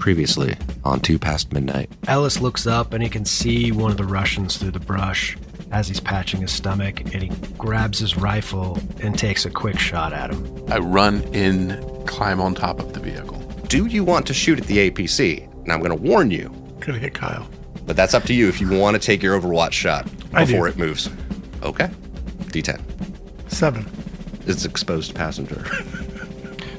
Previously on 2 Past Midnight. Ellis looks up and he can see one of the Russians through the brush as he's patching his stomach, and he grabs his rifle and takes a quick shot at him. I run in, climb on top of the vehicle. Do you want to shoot at the APC? Now I'm going to warn you. Could hit Kyle. But that's up to you if you want to take your Overwatch shot before it moves. Okay. D10. 7. It's exposed passenger.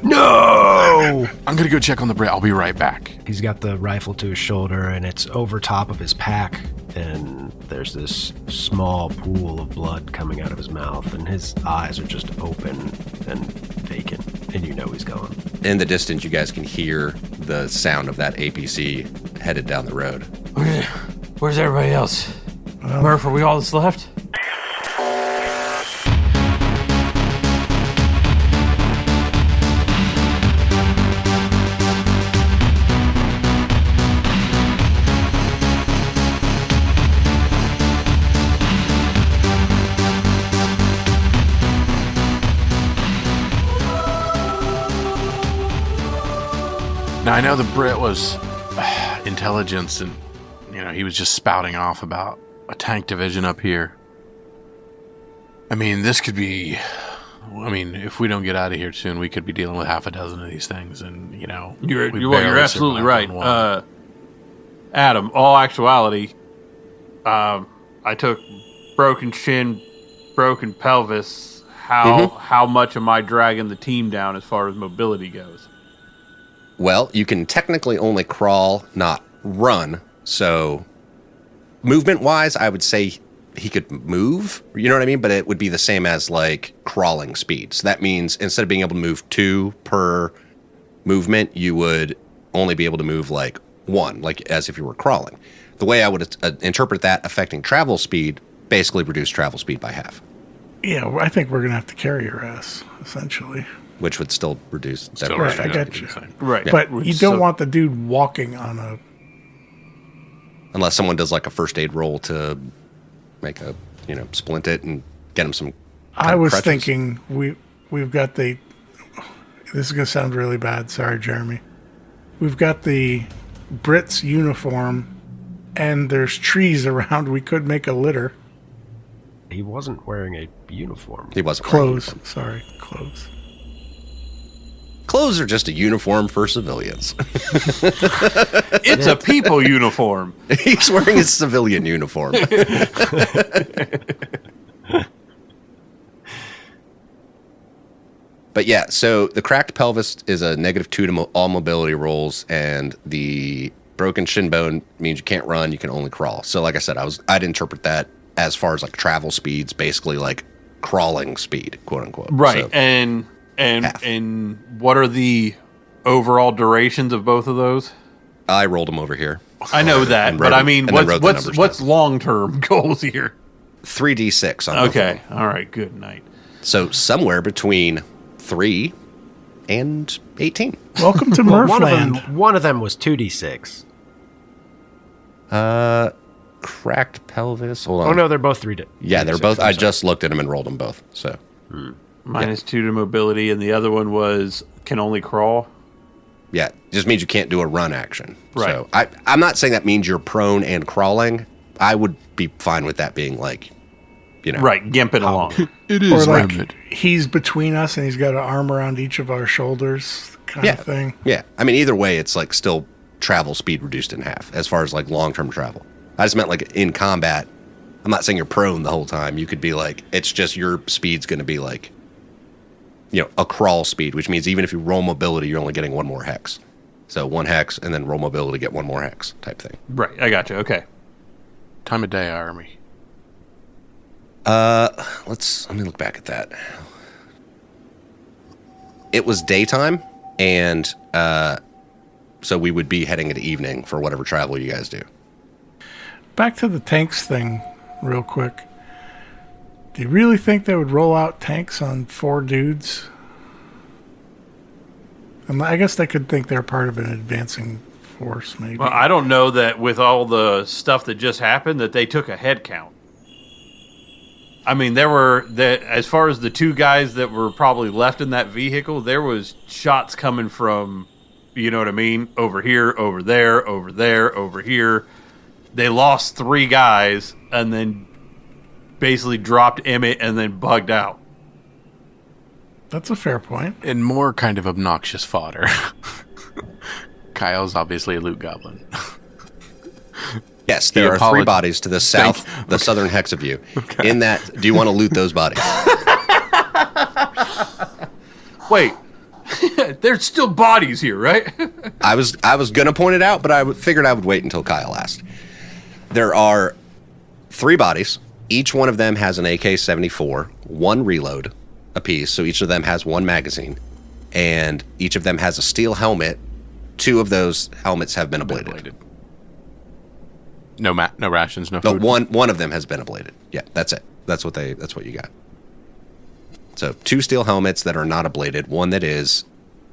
No! I'm going to go check on the Brit. I'll be right back. He's got the rifle to his shoulder, and it's over top of his pack, and there's this small pool of blood coming out of his mouth, and his eyes are just open and vacant, and you know he's gone. In the distance, you guys can hear the sound of that APC headed down the road. Where's everybody else? Murph, are we all that's left? Now, I know the Brit was intelligence, and, he was just spouting off about a tank division up here. I mean, this could be... if we don't get out of here soon, we could be dealing with half a dozen of these things, and, You're absolutely right. Adam, all actuality, I took broken shin, broken pelvis. How much am I dragging the team down as far as mobility goes? Well, you can technically only crawl, not run. So, movement-wise, I would say he could move. You know what I mean? But it would be the same as, crawling speed. So that means instead of being able to move 2 per movement, you would only be able to move, 1, as if you were crawling. The way I would interpret that affecting travel speed, basically reduce travel speed by half. Yeah, I think we're going to have to carry your ass, essentially. Which would still reduce... Right, I got you. Right. Yeah. But you don't want the dude walking on a... Unless someone does, a first aid roll to make a, splint it and get him some... I was crutches. thinking we've got the... This is going to sound really bad. Sorry, Jeremy. We've got the Brits uniform, and there's trees around. We could make a litter. He wasn't wearing a uniform. He wasn't Clothes. Sorry, clothes. Clothes are just a uniform for civilians. It's a people uniform. He's wearing his civilian uniform. But yeah, so the cracked pelvis is a -2 to all mobility rolls, and the broken shin bone means you can't run, you can only crawl. So like I said, I'd interpret that as far as travel speeds, basically crawling speed, quote unquote. Right. So, And what are the overall durations of both of those? I rolled them over here. I know that, but I mean, what's long-term goals here? 3d6 on both of them. Okay. All right. Good night. So somewhere between 3 and 18. Welcome to Murphland. One of them was 2d6. Cracked pelvis. Hold on. Oh no, they're both 3d. Yeah, they're both. I just looked at them and rolled them both. So -2 to mobility, and the other one was can only crawl. yeah, just means you can't do a run action. Right. So I'm not saying that means you're prone and crawling. I would be fine with that being Right, gimping along. It Or is rapid. he's between us and he's got an arm around each of our shoulders kind of thing. Yeah, I mean either way, it's still travel speed reduced in half as far as long-term travel. I just meant in combat. I'm not saying you're prone the whole time. You could be it's just your speed's going to be a crawl speed, which means even if you roll mobility, you're only getting 1 more hex. So 1 hex and then roll mobility, get 1 more hex type thing. Right. I got you. Okay. Time of day, Army. Let me look back at that. It was daytime, and so we would be heading into evening for whatever travel you guys do. Back to the tanks thing real quick. Do you really think they would roll out tanks on 4 dudes? And I guess they could think they're part of an advancing force, maybe. Well, I don't know that with all the stuff that just happened that they took a head count. I mean, as far as the 2 guys that were probably left in that vehicle, there was shots coming from You know what I mean? Over here, over there, over there, over here. They lost 3 guys and then basically dropped Emmett and then bugged out. That's a fair point. And more kind of obnoxious fodder. Kyle's obviously a loot goblin. Yes, there are 3 bodies to the south, the southern hex of you. Okay. In that, do you want to loot those bodies? Wait. There's still bodies here, right? I was going to point it out, but I figured I would wait until Kyle asked. There are 3 bodies. Each one of them has an AK-74, 1 reload apiece, so each of them has 1 magazine, and each of them has a steel helmet. 2 of those helmets have been ablated. No rations, no No, food. one of them has been ablated. Yeah, that's it. That's what you got. So 2 steel helmets that are not ablated, 1 that is,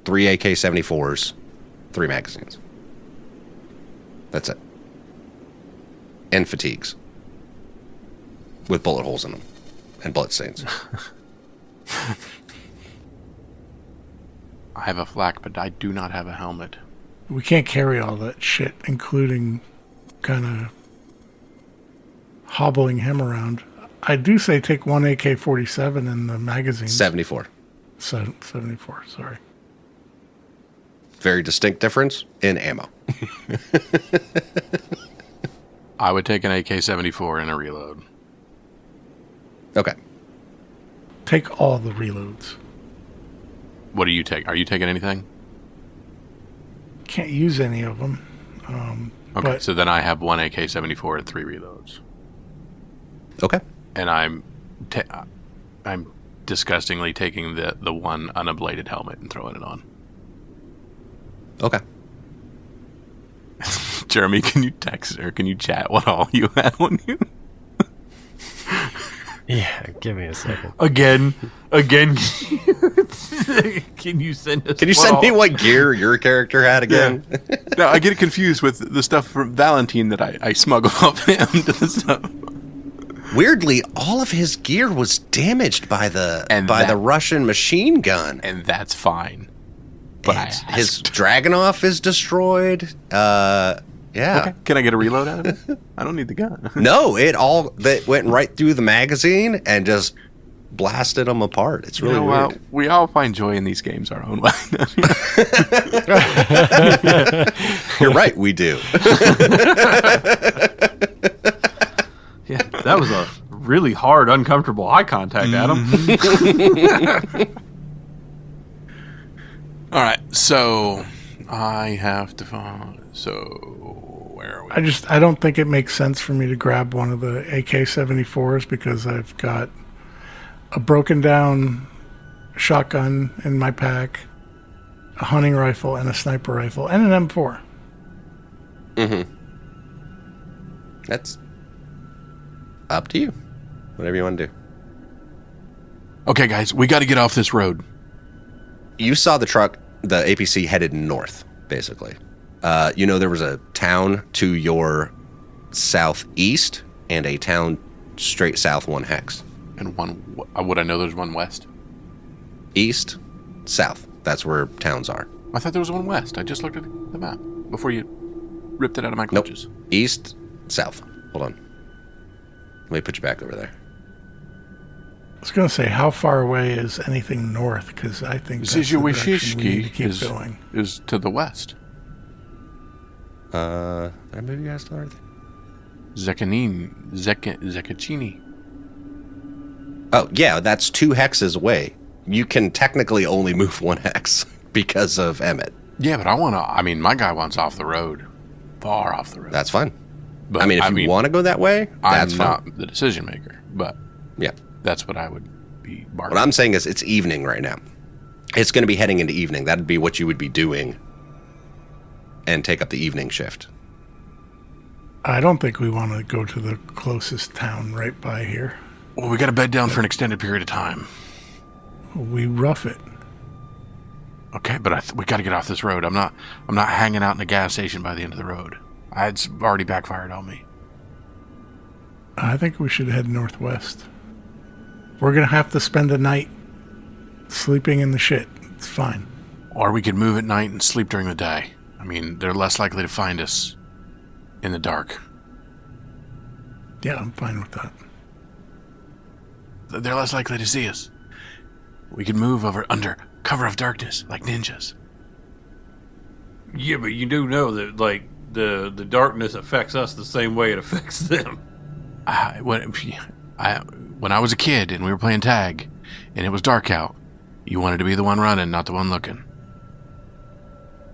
3 AK-74s, 3 magazines. That's it. And fatigues. With bullet holes in them. And blood stains. I have a flak, but I do not have a helmet. We can't carry all that shit, including kind of hobbling him around. I do say take 1 AK-47 in the magazine. 74. 74, sorry. Very distinct difference in ammo. I would take an AK-74 and a reload. Okay. Take all the reloads. What do you take? Are you taking anything? Can't use any of them. Okay, so then I have 1 AK-74 and 3 reloads. Okay. And I'm disgustingly taking the 1 unablated helmet and throwing it on. Okay. Jeremy, can you text or can you chat what all you had on you? Yeah, give me a second. Again. Can you send us? Can you send me what gear your character had again? Yeah. No, I get it confused with the stuff from Valentine that I smuggle off him to the stuff. Weirdly, all of his gear was damaged by the Russian machine gun, and that's fine. But his Dragunov is destroyed. Yeah. Okay. Can I get a reload out of it? I don't need the gun. No, that went right through the magazine and just blasted them apart. It's really weird. We all find joy in these games our own way. You're right, we do. Yeah, that was a really hard, uncomfortable eye contact, Adam. All right, so I have to find. So where are we? I don't think it makes sense for me to grab one of the AK-74s because I've got a broken down shotgun in my pack, a hunting rifle, and a sniper rifle, and an M4. Mm-hmm. That's up to you. Whatever you want to do. Okay, guys, we got to get off this road. You saw the truck, the APC headed north, basically. There was a town to your southeast and a town straight south 1 hex. And would I know there's one west? East, south. That's where towns are. I thought there was one west. I just looked at the map before you ripped it out of my clutches. Nope. East, south. Hold on. Let me put you back over there. I was going to say, how far away is anything north? Because I think that's the direction we need to keep going. Is to the west. Did I move you guys to north? Zekachini. Oh, yeah, that's 2 hexes away. You can technically only move 1 hex because of Emmett. Yeah, but my guy wants off the road. Far off the road. That's fine. But if you want to go that way, that's fine. I'm not the decision maker, but yeah, that's what I would be bargaining. What I'm saying is it's evening right now. It's going to be heading into evening. That'd be what you would be doing and take up the evening shift. I don't think we want to go to the closest town right by here. Well, we got to bed down for an extended period of time. We rough it. Okay, but we got to get off this road. I'm not hanging out in a gas station by the end of the road. It's already backfired on me. I think we should head northwest. We're going to have to spend a night sleeping in the shit. It's fine. Or we could move at night and sleep during the day. I mean, they're less likely to find us in the dark. Yeah, I'm fine with that. They're less likely to see us. We could move under cover of darkness like ninjas. Yeah, but you do know that, like, the darkness affects us the same way it affects them. When I was a kid and we were playing tag and it was dark out, you wanted to be the one running, not the one looking.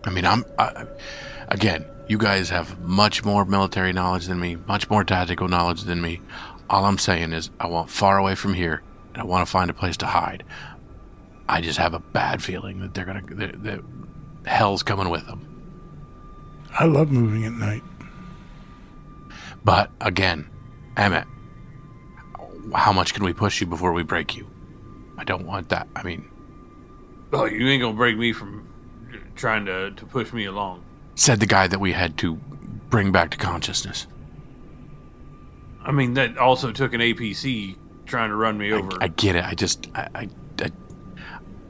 I mean, again, you guys have much more military knowledge than me, much more tactical knowledge than me. All I'm saying is I want far away from here, and I want to find a place to hide. I just have a bad feeling that that hell's coming with them. I love moving at night. But again, Emmett, how much can we push you before we break you? I don't want that. I mean, oh, you ain't gonna break me from trying to push me along. Said the guy that we had to bring back to consciousness. I mean, that also took an APC trying to run me over. I get it.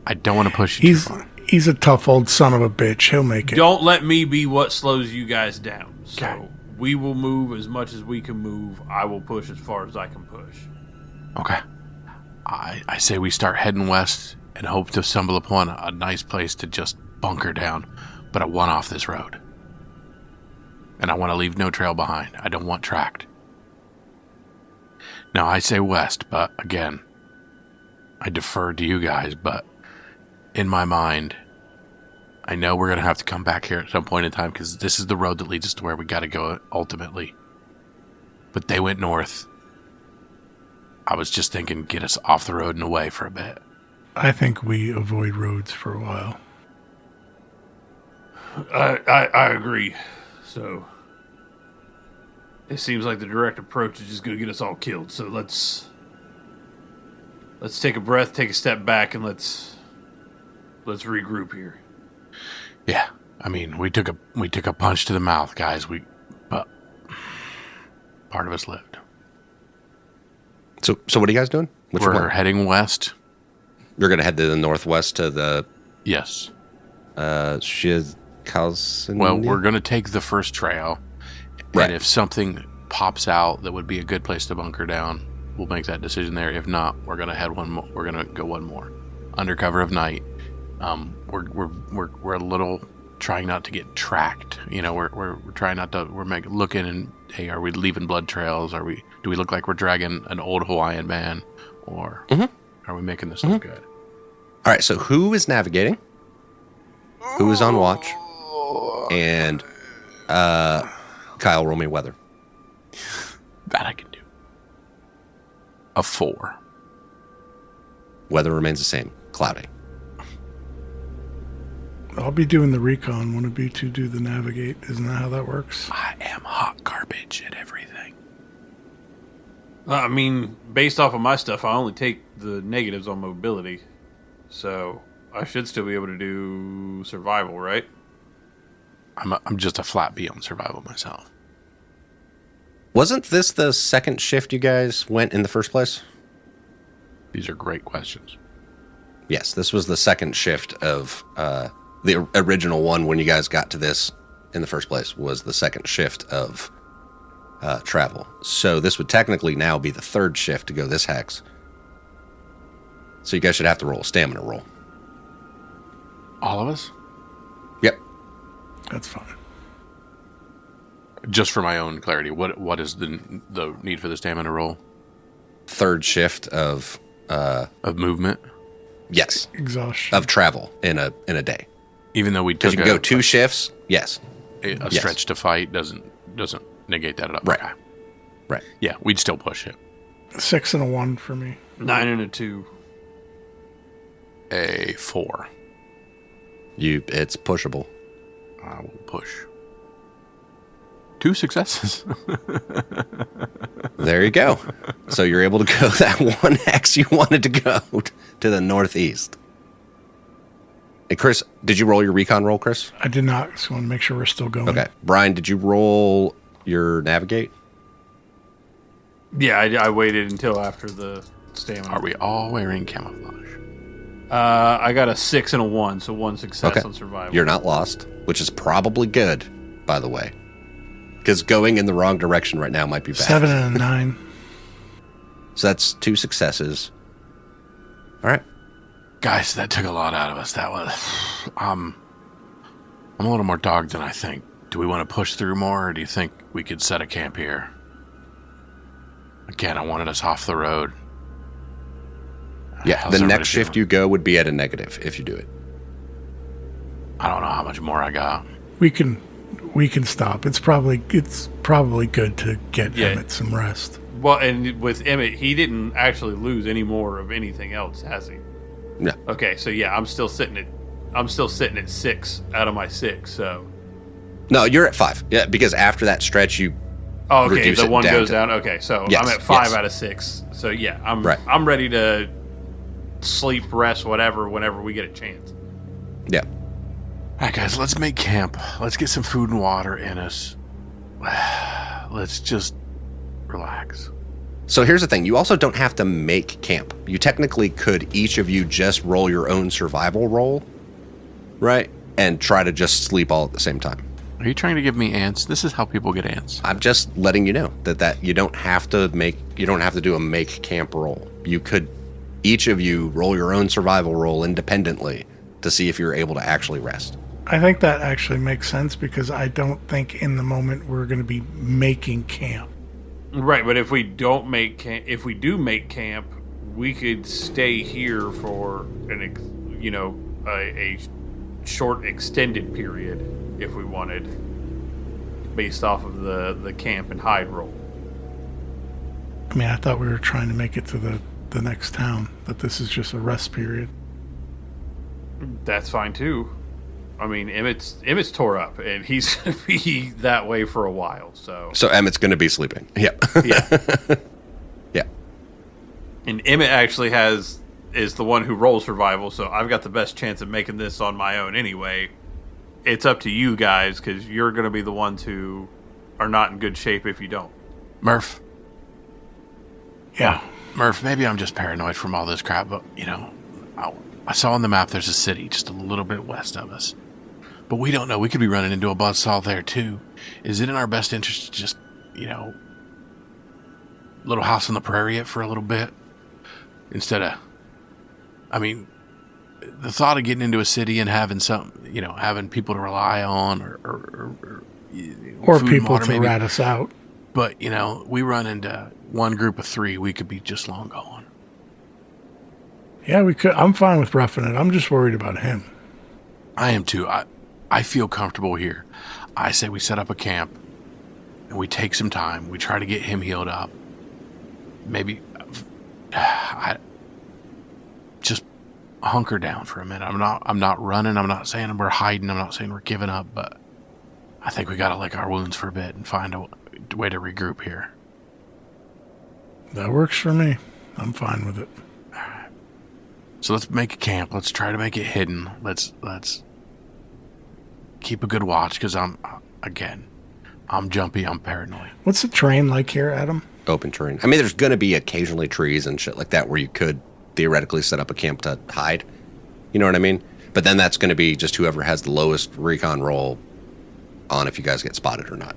I don't want to push you too far. He's a tough old son of a bitch. He'll make it. Don't let me be what slows you guys down. So Okay. we will move as much as we can move. I will push as far as I can push. Okay. I say we start heading west and hope to stumble upon a nice place to just bunker down, but I want off this road. And I want to leave no trail behind. I don't want tracked. Now, I say west, but again, I defer to you guys, but in my mind, I know we're going to have to come back here at some point in time because this is the road that leads us to where we got to go ultimately. But they went north. I was just thinking, get us off the road and away for a bit. I think we avoid roads for a while. I agree. So it seems like the direct approach is just going to get us all killed. So let's take a breath, take a step back, and let's regroup here. Yeah, I mean, we took a punch to the mouth, guys. But part of us lived. So what are you guys doing? We're heading west. You're going to head to the northwest to the Yes. Shizkalsen? Well, we're going to take the first trail, Right. and if something pops out that would be a good place to bunker down, we'll make that decision there. If not, we're going to head one more. We're going to go one more, under cover of night. We're a little trying not to get tracked. You know, we're trying not to. We're looking and hey, are we leaving blood trails? Do we look like we're dragging an old Hawaiian man, or are we making this look good? All right, so who is navigating? Who is on watch? And Kyle, roll me weather. That I can do. A 4. Weather remains the same, cloudy. I'll be doing the recon. Want to be to do the navigate. Isn't that how that works? I am hot garbage at everything. I mean, based off of my stuff, I only take the negatives on mobility. So I should still be able to do survival, right? I'm just a flat B on survival myself. Wasn't this the second shift you guys went in the first place? These are great questions. Yes, this was the second shift of the original one when you guys got to this in the first place was the second shift of travel. So this would technically now be the third shift to go this hex. So you guys should have to roll a stamina roll. All of us? Yep. That's fine. Just for my own clarity, what is the need for the stamina roll? Third shift of movement? Yes. Exhaustion. Of travel in a day. Even though we Because took you can go 2 shifts, yes. a stretch to fight doesn't negate that up. Right. Okay. Right. Yeah, we'd still push it. 6 and a 1 for me. 9 and a 2. A 4. It's pushable. I will push. 2 successes. There you go. So you're able to go that one hex you wanted to go to the northeast. Hey, Chris, did you roll your recon roll, Chris? I did not. Just want to make sure we're still going. Okay. Brian, did you roll your navigate? Yeah, I waited until after the stamina. Are we all wearing camouflage? I got a 6 and a 1, so 1 success on survival. You're not lost, which is probably good, by the way. Because going in the wrong direction right now might be bad. 7 and a 9. So that's 2 successes. All right. Guys, that took a lot out of us. That was... I'm a little more dogged than I think. Do we want to push through more, or do you think we could set a camp here? Again, I wanted us off the road. Yeah, the next shift you go would be at a negative if you do it. I don't know how much more I got. We can stop. It's probably good to get Emmett some rest. Well, and with Emmett, he didn't actually lose any more of anything else, has he? No. Okay, so yeah, I'm still sitting at 6 out of my 6. So. No, you're at 5. Yeah, because after that stretch, you. Oh, okay. Reduce the it one down goes to- down. Okay, so Yes, I'm at 5 yes. out of 6. So yeah, I'm Right. I'm ready to sleep, rest, whatever, whenever we get a chance. Yeah. All right, guys, let's make camp. Let's get some food and water in us. Let's just relax. So here's the thing. You also don't have to make camp. You technically could, each of you, just roll your own survival roll, right? And try to just sleep all at the same time. Are you trying to give me ants? This is how people get ants. I'm just letting you know that you don't have to do a make camp roll. You could, each of you, roll your own survival roll independently to see if you're able to actually rest. I think that actually makes sense because I don't think in the moment we're going to be making camp. Right, but if we do make camp, we could stay here for a short extended period if we wanted, based off of the camp and hide roll. I mean, I thought we were trying to make it to the next town, that this is just a rest period. That's fine too. I mean, Emmett's tore up, and he's going to be that way for a while. So Emmett's going to be sleeping. Yep. yeah, Yeah. and Emmett actually is the one who rolls survival, so I've got the best chance of making this on my own anyway. It's up to you guys, because you're going to be the ones who are not in good shape if you don't. Murph. Yeah. Murph, maybe I'm just paranoid from all this crap, but, I saw on the map there's a city just a little bit west of us. But we don't know. We could be running into a buzzsaw there, too. Is it in our best interest to just, little house on the prairie it for a little bit? Instead of, the thought of getting into a city and having having people to rely on Or food and people water to maybe. rat us out. But, we run into one group of 3, we could be just long gone. Yeah, we could. I'm fine with roughing it. I'm just worried about him. I am too. I feel comfortable here. I say we set up a camp and we take some time. We try to get him healed up. Maybe I just hunker down for a minute. I'm not running. I'm not saying we're hiding. I'm not saying we're giving up, but I think we got to lick our wounds for a bit and find a way to regroup here. That works for me. I'm fine with it. So let's make a camp. Let's try to make it hidden. Let's keep a good watch because I'm jumpy. I'm paranoid. What's the terrain like here, Adam? Open terrain. I mean, there's going to be occasionally trees and shit like that where you could theoretically set up a camp to hide. You know what I mean? But then that's going to be just whoever has the lowest recon roll on if you guys get spotted or not.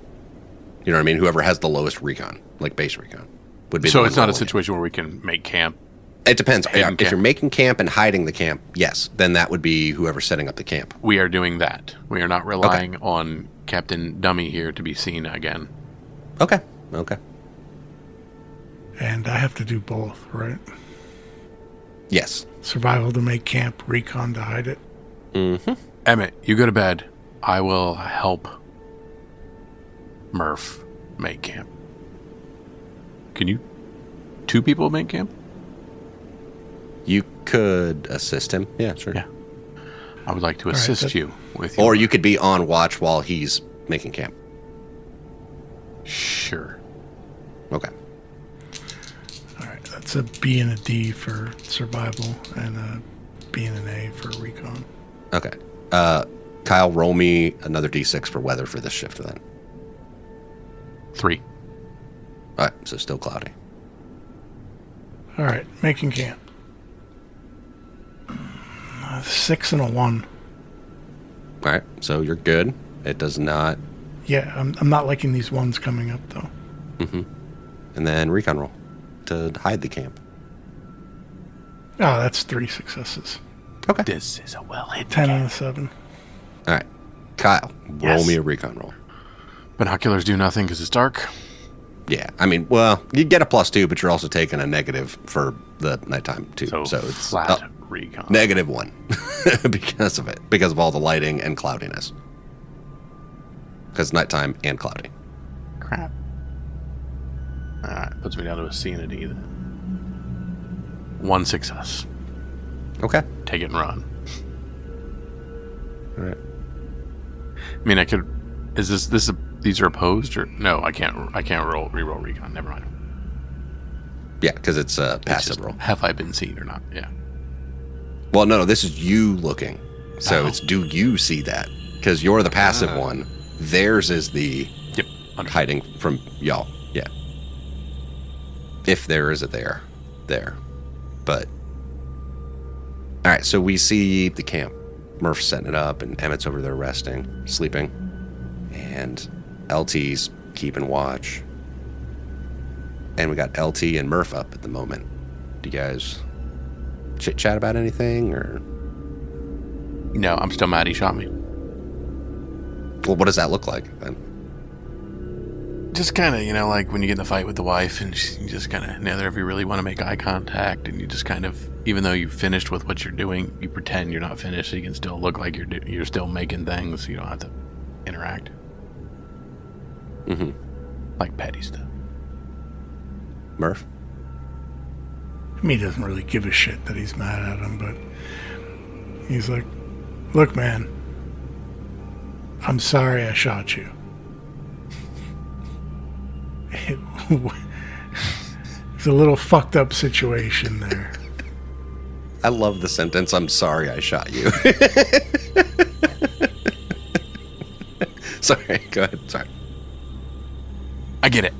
You know what I mean? Whoever has the lowest recon, like base recon, would be. So the it's not a rolling it. situation where we can make camp. It depends. Hidden If camp. you're making camp and hiding the camp, yes, then that would be whoever's setting up the camp. We are doing that. We are not relying on Captain Dummy here to be seen again. Okay. And I have to do both, right? Yes. Survival to make camp, recon to hide it. Mm-hmm. Emmett, you go to bed. I will help Murph make camp. Can you 2 people make camp? You could assist him. Yeah, sure. Yeah. I would like to right, assist that- you with your... Or you could be on watch while he's making camp. Sure. Okay. All right, that's a B and a D for survival and a B and an A for recon. Okay. Kyle, roll me another D6 for weather for this shift then. 3. All right, so still cloudy. All right, making camp. 6 and a 1. All right, so you're good. It does not. Yeah, I'm not liking these ones coming up, though. Mm-hmm. And then recon roll to hide the camp. Oh, that's 3 successes. Okay. This is a well-hidden 10 and a 7. All right. Kyle, roll Yes. me a recon roll. Binoculars do nothing because it's dark. Yeah, I mean, well, you get a +2, but you're also taking a negative for the nighttime, too. So, it's flat recon. -1 because of it, because of all the lighting and cloudiness. Because nighttime and cloudy. Crap. Alright, puts me down to a C and a D then. 1 success. Okay. Take it and run. All right. I mean, I could. Is this these are opposed or no? I can't reroll recon. Never mind. Yeah, because it's a It's passive just, roll. have I been seen or not? Yeah. Well, no, this is you looking. So Oh. it's do you see that? Because you're the passive one. Theirs is the Yep. Understood. hiding from y'all. Yeah. If there is a there. But. All right, so we see the camp. Murph's setting it up, and Emmett's over there resting, sleeping. And LT's keeping watch. And we got LT and Murph up at the moment. Do you guys chit-chat about anything, or... No, I'm still mad he shot me. Well, what does that look like then? Just kind of, like when you get in a fight with the wife and you just kind of, neither of you really want to make eye contact, and you just kind of, even though you've finished with what you're doing, you pretend you're not finished so you can still look like you're still making things so you don't have to interact. Mm-hmm. Like petty stuff. Murph? I mean, he doesn't really give a shit that he's mad at him, but he's like, look, man, I'm sorry I shot you. It's a little fucked up situation there. I love the sentence, I'm sorry I shot you. Sorry, go ahead. Sorry. I get it.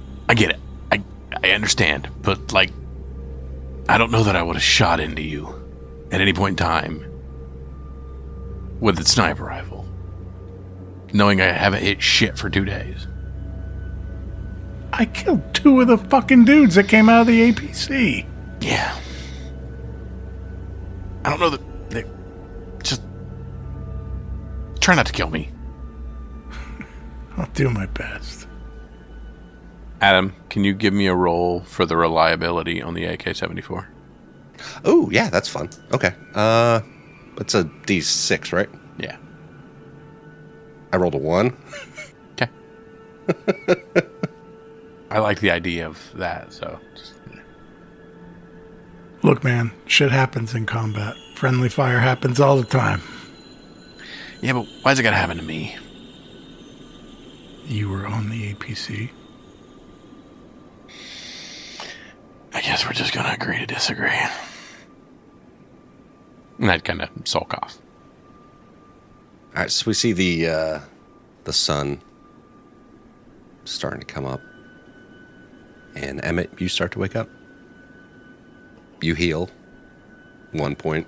I understand. But, I don't know that I would have shot into you at any point in time with a sniper rifle, knowing I haven't hit shit for 2 days. I killed 2 of the fucking dudes that came out of the APC. Yeah. I don't know that... Just... Try not to kill me. I'll do my best. Adam, can you give me a roll for the reliability on the AK-74? Oh, yeah, that's fun. Okay. It's a D6, right? Yeah. I rolled a 1. Okay. I like the idea of that, so... Look, man, shit happens in combat. Friendly fire happens all the time. Yeah, but why's it gotta happen to me? You were on the APC. I guess we're just gonna agree to disagree. And I'd kind of sulk off. All right, so we see the sun starting to come up. And Emmett, you start to wake up. You heal 1 point.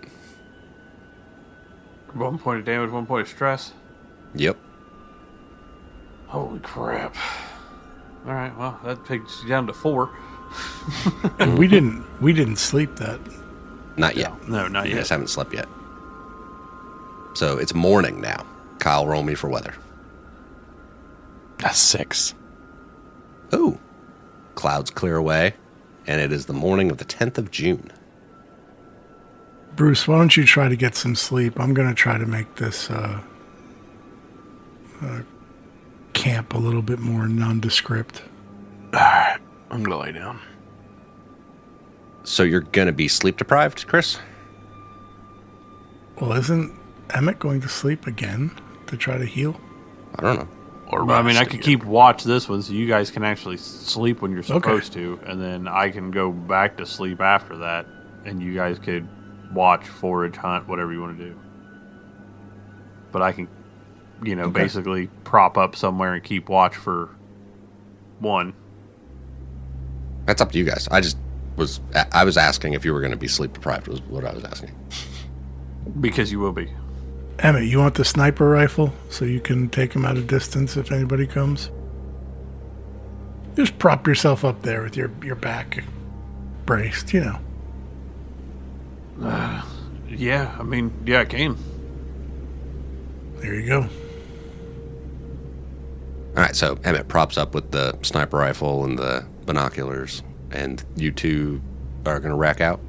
1 point of damage, 1 point of stress. Yep. Holy crap. Alright, well, that takes you down to 4. And we didn't sleep that. Not yet. No, not You yet. guys haven't slept yet. So it's morning now. Kyle, roll me for weather. That's 6. Ooh. Clouds clear away, and it is the morning of the 10th of June. Bruce, why don't you try to get some sleep? I'm going to try to make this camp a little bit more nondescript. Alright, I'm gonna lay down. So you're going to be sleep deprived, Chris? Well, isn't Emmett going to sleep again to try to heal? I don't know. Or Well, I mean, I rest could again. keep watch this one so you guys can actually sleep when you're supposed to, and then I can go back to sleep after that, and you guys could watch, forage, hunt, whatever you want to do. But I can, basically prop up somewhere and keep watch for 1. That's up to you guys. I was asking if you were going to be sleep deprived was what I was asking. Because you will be. Emmett, you want the sniper rifle so you can take him at a distance if anybody comes? Just prop yourself up there with your back braced, you know. Yeah, I mean, yeah, I can. There you go. All right, so Emmett props up with the sniper rifle and the binoculars, and you two are going to rack out?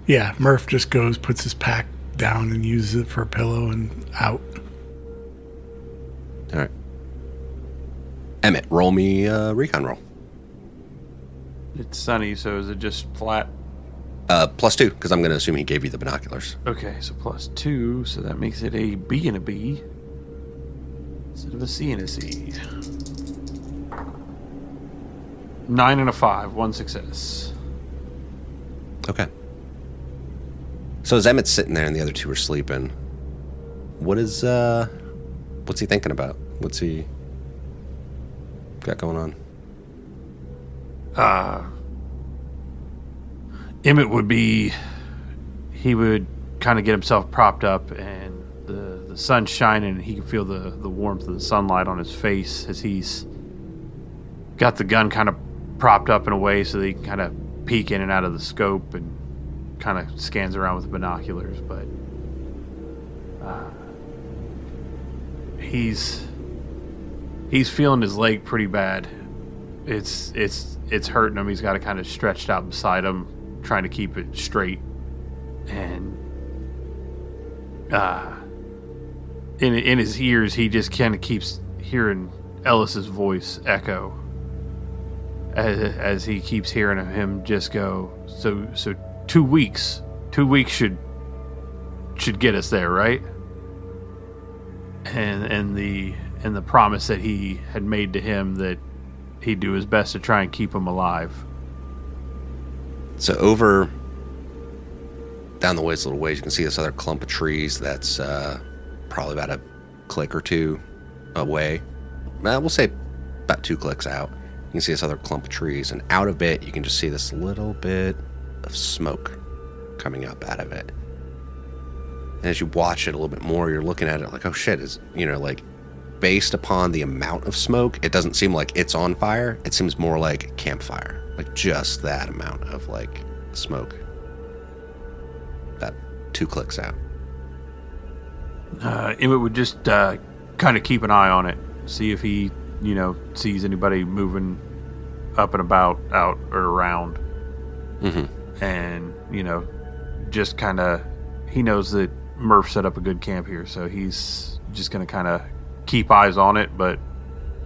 Yeah, Murph just goes, puts his pack down and uses it for a pillow and out. All right. Emmett, roll me a recon roll. It's sunny, so is it just flat? +2, because I'm going to assume he gave you the binoculars. Okay, so +2, so that makes it a B and a B instead of a C and a C. 9 and a 5, 1 success. Okay. So as Emmett's sitting there and the other two are sleeping, what's he thinking about? What's he got going on? Emmett he would kind of get himself propped up, and the sun's shining, and he can feel the warmth of the sunlight on his face as he's got the gun kind of propped up in a way so that he can kind of peek in and out of the scope and kind of scans around with the binoculars. But he's feeling his leg pretty bad. It's hurting him. He's got it kind of stretched out beside him, trying to keep it straight. And in his ears, he just kind of keeps hearing Ellis's voice echo as he keeps hearing him just go, so 2 weeks should get us there, right? And the promise that he had made to him that he'd do his best to try and keep him alive. So over down the ways, a little ways, you can see this other clump of trees that's probably about a click or two away. We'll say about 2 clicks out. You can see this other clump of trees, and out of it, you can just see this little bit of smoke coming up out of it. And as you watch it a little bit more, you're looking at it like, oh shit, like based upon the amount of smoke, it doesn't seem like it's on fire. It seems more like campfire, like just that amount of like smoke. About 2 clicks out. Emmett would just kind of keep an eye on it, see if he, sees anybody moving up and about, out or around. Mm-hmm. And, just kind of, he knows that Murph set up a good camp here, so he's just going to kind of keep eyes on it, but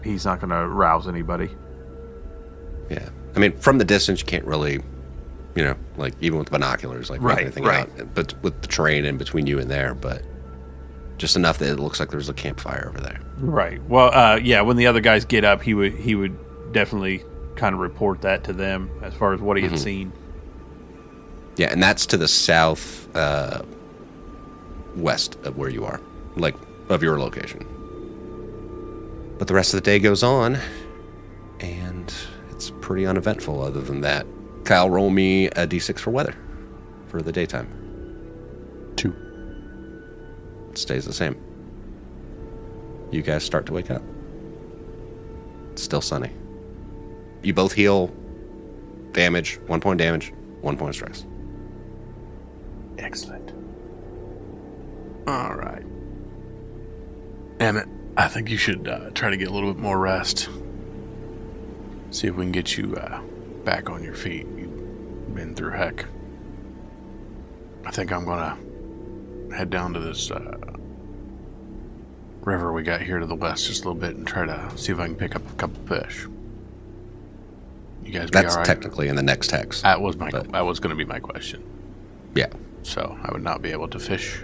he's not going to rouse anybody. Yeah. I mean, from the distance, you can't really, like even with the binoculars, like make anything out. But with the terrain in between you and there, but just enough that it looks like there's a campfire over there. Right. Well, when the other guys get up, he would definitely kind of report that to them as far as what he had seen. Yeah, and that's to the south west of where you are, like of your location. But the rest of the day goes on, and it's pretty uneventful other than that. Kyle, roll me a d6 for weather for the daytime. 2. It stays the same. You guys start to wake up. It's still sunny. You both heal damage, 1 point damage, 1 point stress. Excellent. All right. Emmett, I think you should try to get a little bit more rest. See if we can get you back on your feet. You've been through heck. I think I'm gonna head down to this river we got here to the west just a little bit and try to see if I can pick up a couple fish. You guys be all right? That's technically in the next text. That was going to be my question. Yeah. So I would not be able to fish.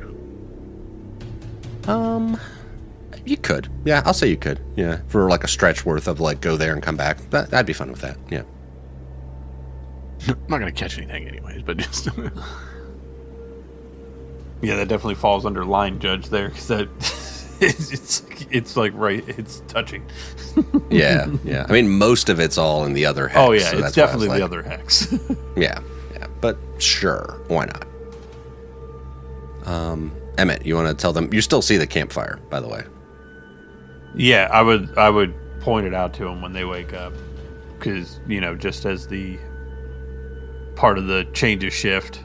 You could. Yeah, I'll say you could. Yeah, for like a stretch worth of like go there and come back. I'd be fun with that. Yeah. I'm not going to catch anything anyways, but just... Yeah, that definitely falls under line judge there, because that it's like right, it's touching. Yeah. I mean, most of it's all in the other hex. Oh yeah, so it's definitely the other hex. Yeah, but sure, why not? Emmett, you want to tell them? You still see the campfire, by the way. Yeah, I would point it out to them when they wake up, because just as the part of the change of shift.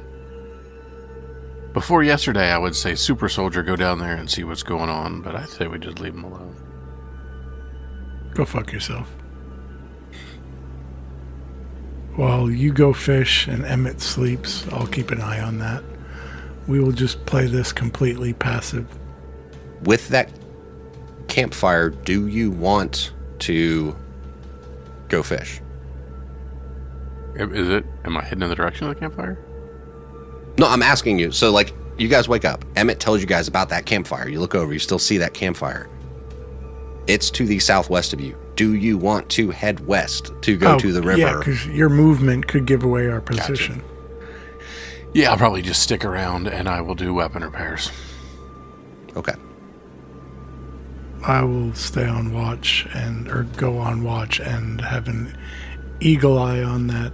Before yesterday, I would say Super Soldier, go down there and see what's going on, but I'd say we just leave him alone. Go fuck yourself. While you go fish and Emmett sleeps, I'll keep an eye on that. We will just play this completely passive. With that campfire, do you want to go fish? Is it? Am I heading in the direction of the campfire? No, I'm asking you. So, like, you guys wake up. Emmett tells you guys about that campfire. You look over. You still see that campfire. It's to the southwest of you. Do you want to head west to go to the river? Yeah, because your movement could give away our position. Gotcha. Yeah, I'll probably just stick around and I will do weapon repairs. Okay. I will stay on watch or go on watch and have an eagle eye on that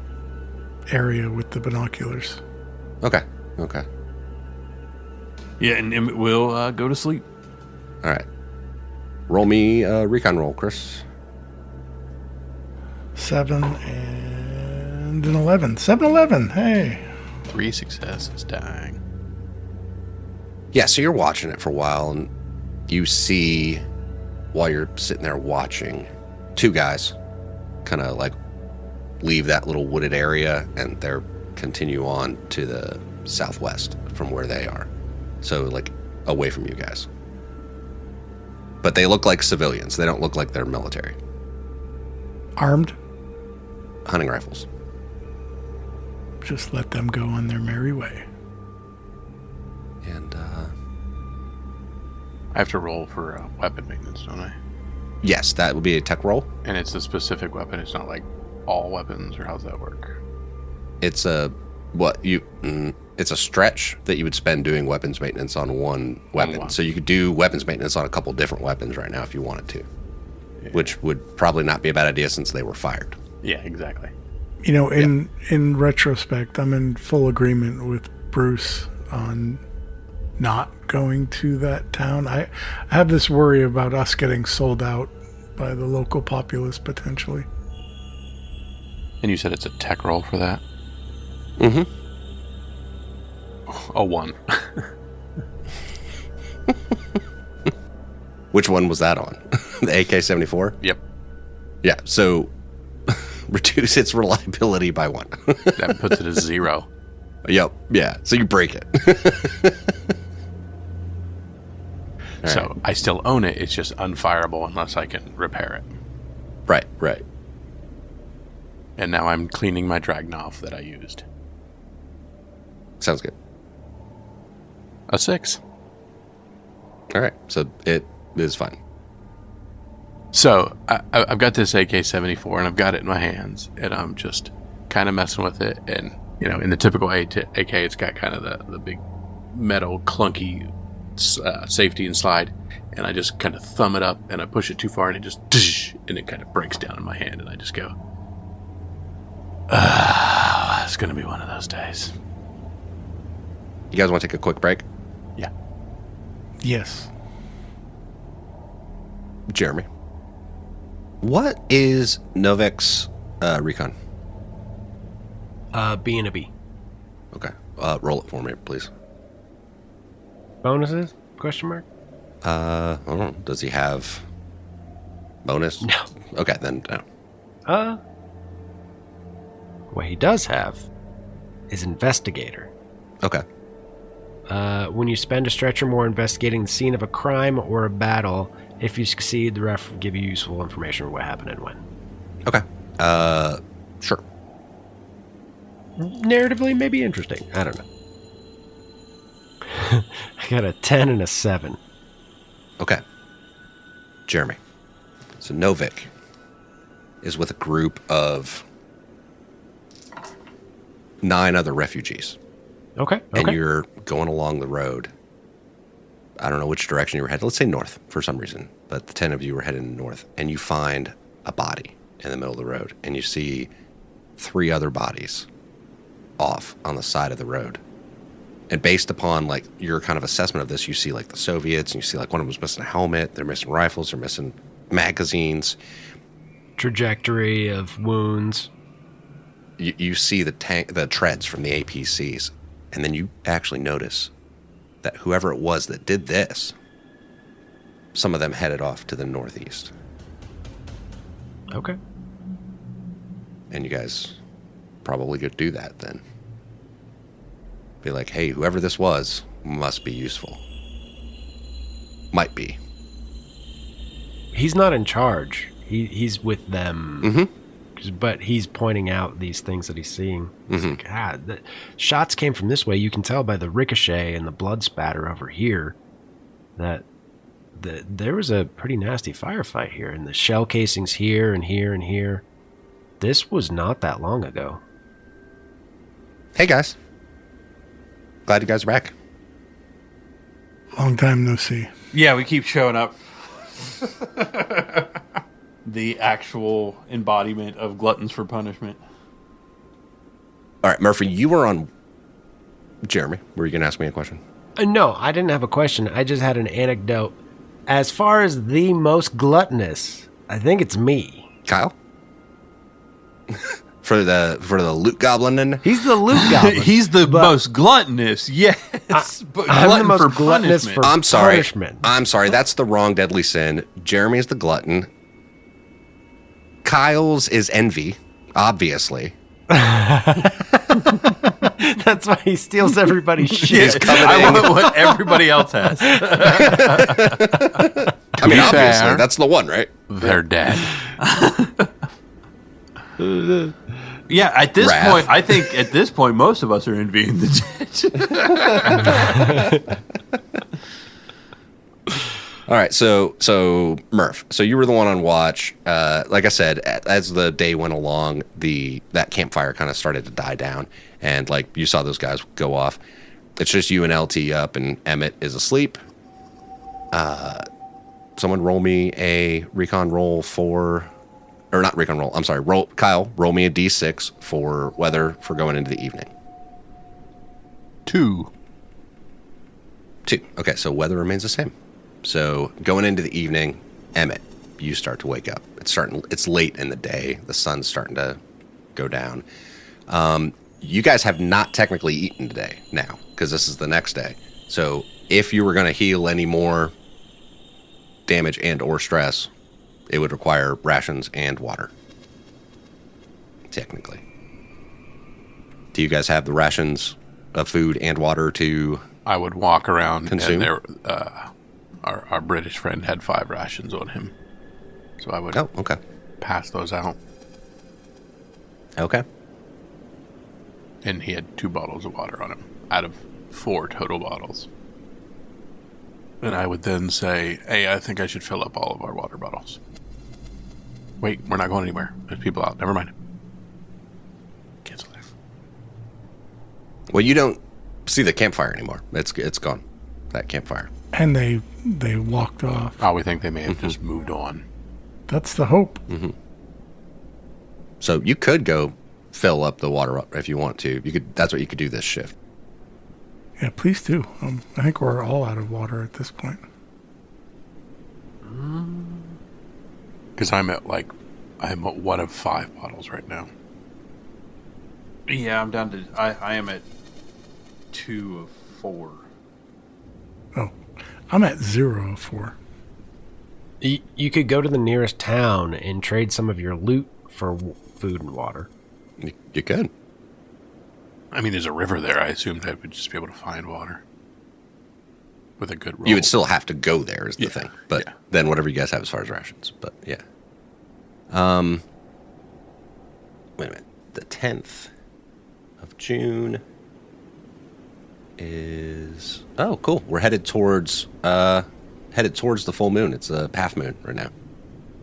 area with the binoculars. Okay. Yeah, and Emmett will go to sleep. All right. Roll me a recon roll, Chris. 7 and an 11. 7-11. Hey. 3 successes, dang. Yeah, so you're watching it for a while, and you see, while you're sitting there watching, 2 guys kind of like leave that little wooded area, and they're continue on to the southwest from where they are. So, like, away from you guys. But they look like civilians. They don't look like they're military. Armed? Hunting rifles. Just let them go on their merry way. And, I have to roll for weapon maintenance, don't I? yes, that would be a tech roll. And it's a specific weapon. It's not like all weapons, or how's that work? It's a it's a stretch that you would spend doing weapons maintenance on one weapon. So you could do weapons maintenance on a couple different weapons right now if you wanted to, which would probably not be a bad idea since they were fired. Yeah, exactly. In retrospect, I'm in full agreement with Bruce on not going to that town. I have this worry about us getting sold out by the local populace potentially. And you said it's a tech roll for that? Mm-hmm. A 1. Which one was that on? The AK-74? Yep. Yeah, so reduce its reliability by 1. That puts it as 0. Yep, yeah, so you break it. So right. I still own it, it's just unfireable unless I can repair it. Right. And now I'm cleaning my Dragnov that I used. Sounds good. A 6. All right, so it is fine. So I've got this AK-74 and I've got it in my hands and I'm just kind of messing with it. And, in the typical AK, it's got kind of the big metal clunky safety and slide. And I just kind of thumb it up and I push it too far and it just, and it kind of breaks down in my hand. And I just go, it's going to be one of those days. You guys want to take a quick break? Yeah. Yes. Jeremy, what is Novik's recon? B and a B. Okay, roll it for me, please. Bonuses? Question mark? I don't know. Does he have bonus? No. Okay, then no. What he does have is investigator. Okay. When you spend a stretch or more investigating the scene of a crime or a battle, if you succeed, the ref will give you useful information on what happened and when. Okay. Sure. Narratively, maybe interesting. I don't know. I got a 10 and a 7. Okay. Jeremy. So Novik is with a group of 9 other refugees. Okay. And you're going along the road. I don't know which direction you were headed. Let's say north for some reason. But the 10 of you were heading north. And you find a body in the middle of the road. And you see 3 other bodies off on the side of the road. And based upon like your kind of assessment of this, you see like the Soviets, and you see like one of them's missing a helmet, they're missing rifles, they're missing magazines. Trajectory of wounds. You see the treads from the APCs, and then you actually notice that whoever it was that did this, some of them headed off to the northeast. Okay. And you guys probably could do that then. Be like, hey, whoever this was must be useful. Might be. He's not in charge. He's with them. Mm-hmm. But he's pointing out these things that he's seeing. He's Mm-hmm. like, the shots came from this way. You can tell by the ricochet and the blood spatter over here that there was a pretty nasty firefight here. And the shell casings here and here and here. This was not that long ago. Hey, guys. Glad you guys are back. Long time no see. Yeah, we keep showing up. The actual embodiment of gluttons for punishment. All right, Murphy, you were on Jeremy. Were you going to ask me a question? No, I didn't have a question. I just had an anecdote. As far as the most gluttonous, I think it's me. Kyle? for the loot goblin then? He's the loot goblin. He's the most gluttonous, yes. But I'm the glutton most for gluttonous punishment. for I'm sorry. punishment. I'm sorry. That's the wrong deadly sin. Jeremy's the glutton. Kyle's is envy, obviously. That's why he steals everybody's shit. He's coveting. I want what everybody else has. I mean, be obviously, fair, that's the one, right? They're dead. Yeah, at this Wrath. point, I think at this point, most of us are envying the dead. All right, so Murph, so you were the one on watch. Like I said, as the day went along, that campfire kind of started to die down, and like you saw those guys go off. It's just you and LT up, and Emmett is asleep. Someone roll me a recon roll or not recon roll. I'm sorry, Kyle, roll me a D6 for weather for going into the evening. 2. 2. Okay, so weather remains the same. So going into the evening, Emmett, you start to wake up. It's late in the day. The sun's starting to go down. You guys have not technically eaten today now because this is the next day. So if you were going to heal any more damage and or stress, it would require rations and water. Technically. Do you guys have the rations of food and water to I would walk around consume? and our British friend had 5 rations on him. So I would okay. pass those out. Okay. And he had 2 bottles of water on him out of 4 total bottles. And I would then say, hey, I think I should fill up all of our water bottles. Wait, we're not going anywhere. There's people out. Never mind. Cancel that. Well, you don't see the campfire anymore. It's gone. That campfire. And they walked off. Oh, we think they may have just moved on. That's the hope. Mm-hmm. So you could go fill up the water up if you want to. You could. That's what you could do this shift. Yeah, please do. I think we're all out of water at this point. Because I'm at 1 of 5 bottles right now. Yeah, I'm down to. I am at 2 of 4. Oh, I'm at 0 of 4. You could go to the nearest town and trade some of your loot for food and water. You could. I mean, there's a river there. I assumed I would just be able to find water. With a good roll. You would still have to go there is the Yeah, thing. But yeah. then whatever you guys have as far as rations. But yeah. Wait a minute. The 10th of June is cool. We're headed towards the full moon. It's a half moon right now.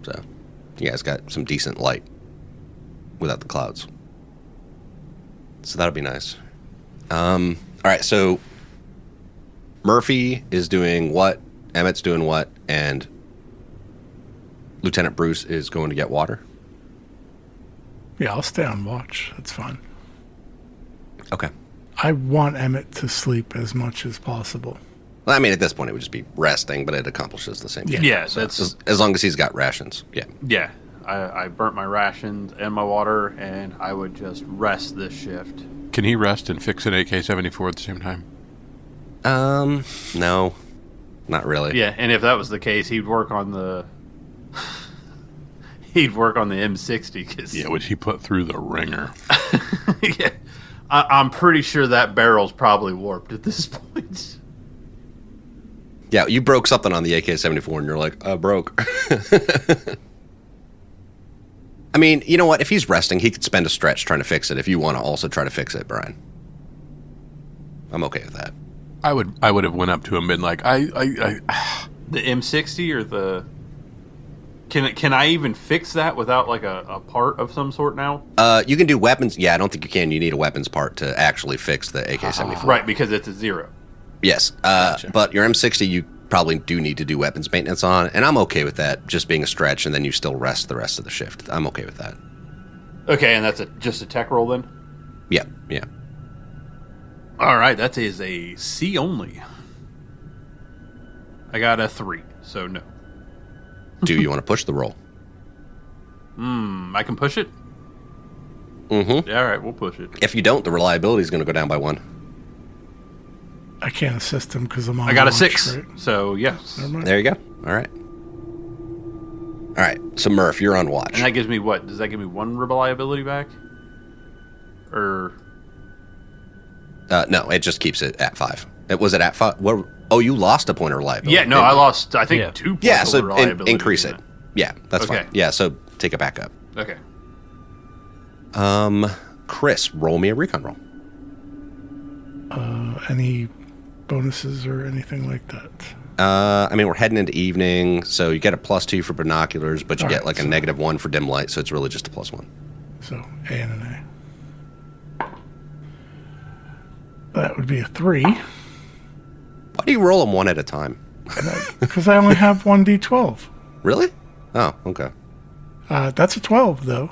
So you guys got some decent light without the clouds. So that'll be nice. All right, so Murphy is doing what, Emmett's doing what, and Lieutenant Bruce is going to get water. Yeah, I'll stay on watch. That's fine. Okay. I want Emmett to sleep as much as possible. Well, I mean, at this point, it would just be resting, but it accomplishes the same thing. Yeah, So that's as long as he's got rations. Yeah. yeah. I burnt my rations and my water, and I would just rest this shift. Can he rest and fix an AK-74 at the same time? No, not really. Yeah, and if that was the case, he'd work on the M60. Cause, Yeah, which he put through the ringer. yeah, I'm pretty sure that barrel's probably warped at this point. Yeah, you broke something on the AK-74, and you're like, broke. I mean, you know what? If he's resting, he could spend a stretch trying to fix it. If you want to also try to fix it, Brian, I'm okay with that. I would have went up to him and been like, The M60 or the... Can I even fix that without like a part of some sort now? You can do weapons. Yeah, I don't think you can. You need a weapons part to actually fix the AK-74. Right, because it's a 0. Yes, Gotcha. but your M60 you probably do need to do weapons maintenance on, and I'm okay with that, just being a stretch, and then you still rest the rest of the shift. I'm okay with that. Okay, and that's just a tech roll then? Yeah. All right, that is a C only. I got a 3, so no. Do you want to push the roll? I can push it? Mm-hmm. Yeah, all right, we'll push it. If you don't, the reliability is going to go down by 1. I can't assist him because I'm on I got a launch, 6, right? so yes. Never mind. There you go. All right. All right. So Murph, you're on watch. And that gives me what? Does that give me 1 reliability back? Or... No, it just keeps it at 5. It was it at 5. Oh, you lost a point of reliability. Yeah, no, I lost, I think, 2 points Yeah, of so reliability. increase it. Yeah, that's Okay. fine. Yeah, so take it back up. Okay. Chris, roll me a recon roll. Any bonuses or anything like that? I mean, we're heading into evening, so you get a +2 for binoculars, but you All get right, like a so- -1 for dim light, so it's really just a +1. So A and an A. That would be a 3 Why do you roll them one at a time? because I only have 1d12. Really? Oh, okay. That's a 12 though.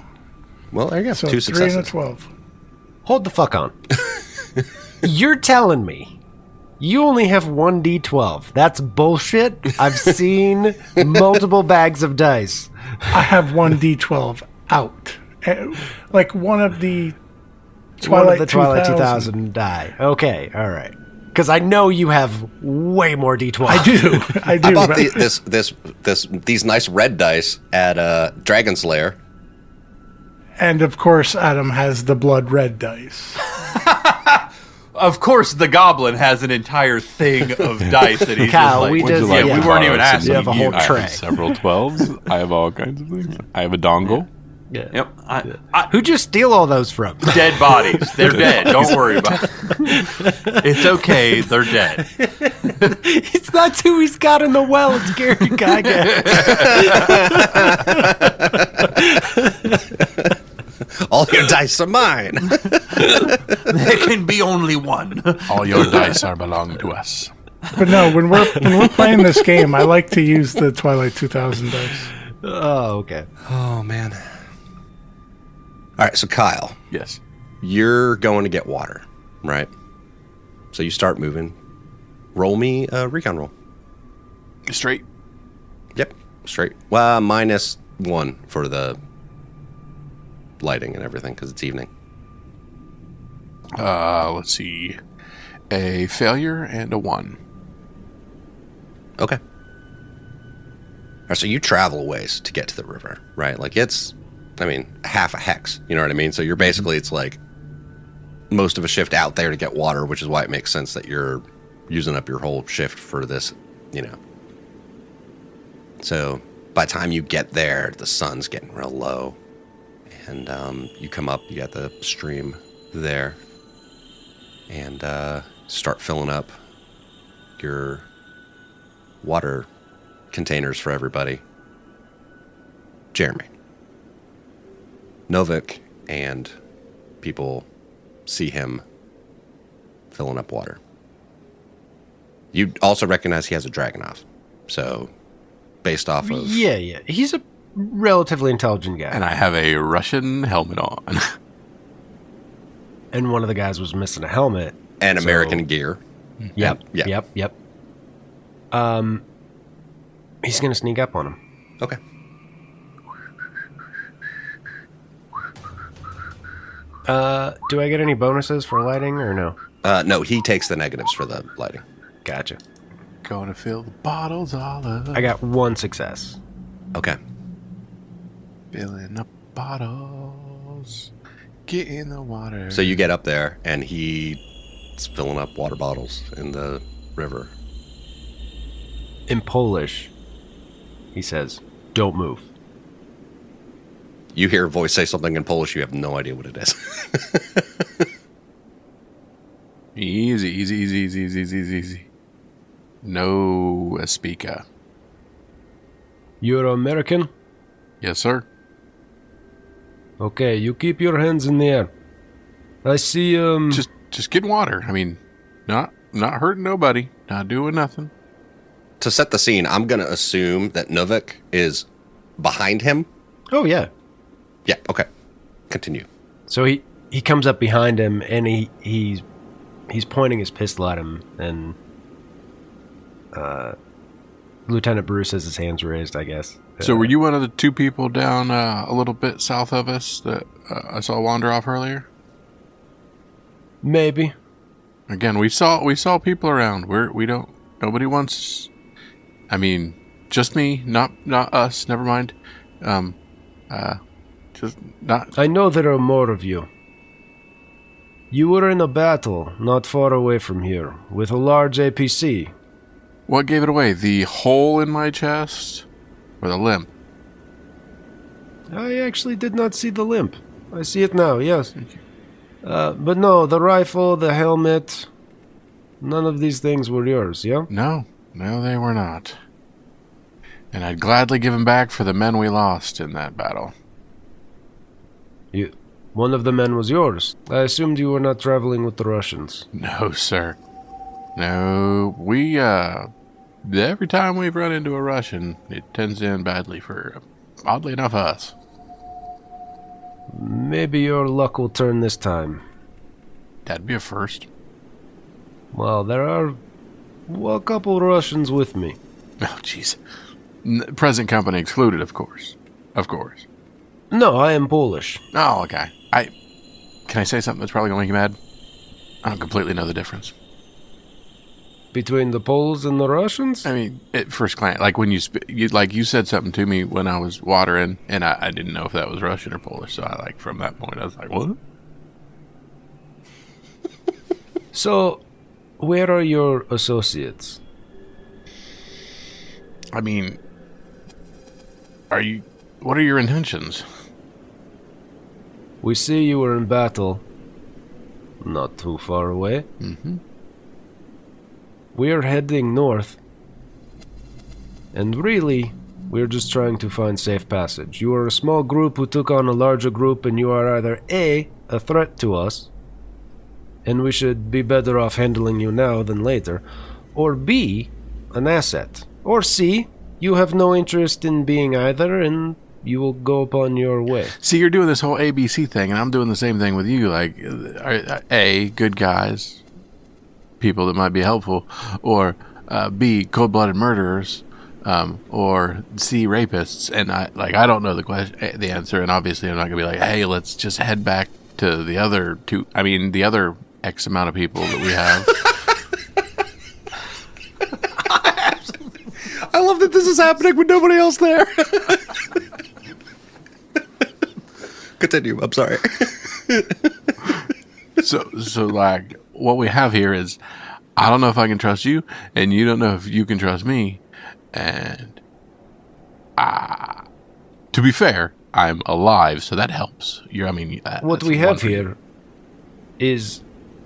Well, there you go. So 2 3 and a successes. 12. Hold the fuck on. You're telling me you only have 1d12. That's bullshit. I've seen multiple bags of dice. I have 1d12 out. Like one of the One of Twilight the Twilight 2000. 2000 die. Okay, all right. Because I know you have way more d12. I do. I do. I bought but- these nice red dice at Dragon's Lair. and of course, Adam has the blood red dice. Of course, the goblin has an entire thing of dice that he's Kyle, just like... we Would you just- like yeah, to we weren't even borrow some asking You have a whole I have tray. several 12s. I have all kinds of things. I have a dongle. Yeah. Yep. Who'd you steal all those from? Dead bodies. They're dead. Don't worry about it. It's okay. They're dead. It's not who he's got in the well. It's Gary Gygax. All your dice are mine. There can be only one. All your dice are belong to us. But no, when we're playing this game, I like to use the Twilight 2000 dice. Oh, okay. Oh, man. All right, so Kyle, Yes. you're going to get water, right? So you start moving. Roll me a recon roll. Straight. Yep, straight. Well, -1 for the lighting and everything because it's evening. Let's see. A failure and a 1. Okay. All right, so you travel a ways to get to the river, right? Like it's, I mean, half a hex. You know what I mean? So you're basically, it's like most of a shift out there to get water, which is why it makes sense that you're using up your whole shift for this, you know. So by the time you get there, the sun's getting real low. And you come up, you got the stream there. And start filling up your water containers for everybody. Jeremy. Novik and people see him filling up water. You also recognize he has a Dragunov. So, based off of... Yeah. He's a relatively intelligent guy. And I have a Russian helmet on. And one of the guys was missing a helmet, And American gear. Yep. Yeah. Yep. He's gonna sneak up on him. Okay. Do I get any bonuses for lighting or no? No, he takes the negatives for the lighting. Gotcha. Gonna fill the bottles all up. I got 1 success. Okay. Filling up bottles. Get in the water. So you get up there, and he's filling up water bottles in the river. In Polish, he says, "Don't move." You hear a voice say something in Polish, you have no idea what it is. Easy. No speaker. You're American? Yes, sir. Okay, you keep your hands in the air. I see, Just getting water. I mean, not hurting nobody. Not doing nothing. To set the scene, I'm going to assume that Novik is behind him. Oh, yeah. Yeah, okay. Continue. So he comes up behind him, and he's pointing his pistol at him, and Lieutenant Bruce has his hands raised, I guess. So were you one of the 2 people down a little bit south of us that I saw wander off earlier? Maybe. Again, we saw people around. Nobody wants. I mean, just me, not us. Never mind. Just not. I know there are more of you. You were in a battle not far away from here with a large APC. What gave it away? The hole in my chest, or the limp? I actually did not see the limp. I see it now, yes. But no, the rifle, the helmet, none of these things were yours, yeah? No, they were not. And I'd gladly give them back for the men we lost in that battle. One of the men was yours. I assumed you were not traveling with the Russians. No, sir. No, we, every time we've run into a Russian, it tends to end badly for, oddly enough, us. Maybe your luck will turn this time. That'd be a first. Well, there are a couple Russians with me. Oh, jeez. Present company excluded, of course. Of course. No, I am Polish. Oh, okay. Can I say something that's probably going to make you mad? I don't completely know the difference. Between the Poles and the Russians? I mean, at first glance, like when you said something to me when I was watering, and I didn't know if that was Russian or Polish, so from that point, I was like, what? So, where are your associates? I mean, what are your intentions? We see you were in battle. Not too far away. Mm-hmm. We are heading north. And really, we're just trying to find safe passage. You are a small group who took on a larger group, and you are either A, a threat to us, and we should be better off handling you now than later, or B, an asset, or C, you have no interest in being either, and you will go upon your way. See, you're doing this whole ABC thing, and I'm doing the same thing with you. Like, A, good guys, people that might be helpful, or B, cold-blooded murderers, or C, rapists. And I don't know the answer, and obviously I'm not gonna be like, hey, let's just head back to the other the other X amount of people that we have. I love that this is happening with nobody else there. Continue. I'm sorry. So like what we have here is, I don't know if I can trust you, and you don't know if you can trust me. And to be fair, I'm alive, so that helps. What we have here is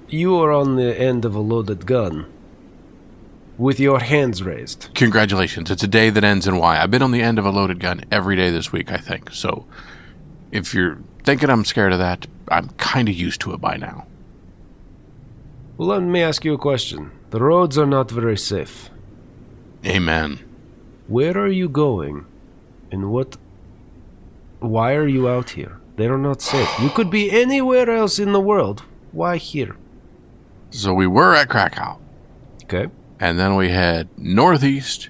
you are on the end of a loaded gun with your hands raised. Congratulations. It's a day that ends in Y. I've been on the end of a loaded gun every day this week, I think. So if you're thinking I'm scared of that, I'm kind of used to it by now. Well, let me ask you a question. The roads are not very safe. Amen. Where are you going? And why are you out here? They are not safe. You could be anywhere else in the world. Why here? So we were at Krakow. Okay. And then we head northeast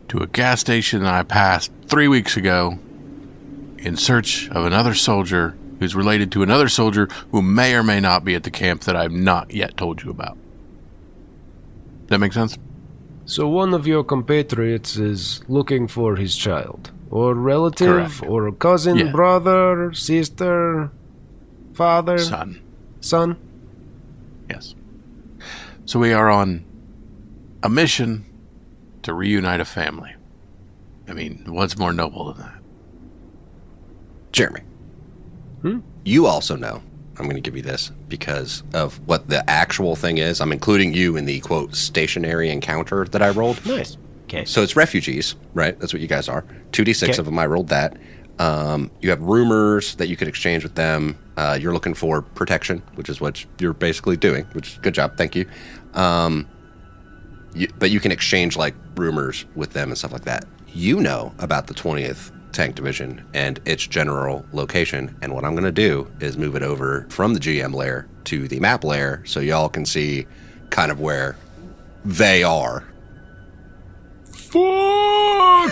to a gas station that I passed 3 weeks ago in search of another soldier who's related to another soldier who may or may not be at the camp that I've not yet told you about. That make sense? So one of your compatriots is looking for his child, or relative, Correct. or a cousin, Yeah. brother, sister, father, Son. Yes. So we are on a mission to reunite a family. I mean, what's more noble than that? Jeremy, you also know, I'm going to give you this because of what the actual thing is. I'm including you in the, quote, stationary encounter that I rolled. Nice. Okay. So it's refugees, right? That's what you guys are. 2d6 Okay. of them, I rolled that. You have rumors that you could exchange with them. You're looking for protection, which is what you're basically doing, which is good job. Thank you. But you can exchange like rumors with them and stuff like that. You know about the 20th Tank Division and its general location. And what I'm going to do is move it over from the GM layer to the map layer so y'all can see kind of where they are. Fuck!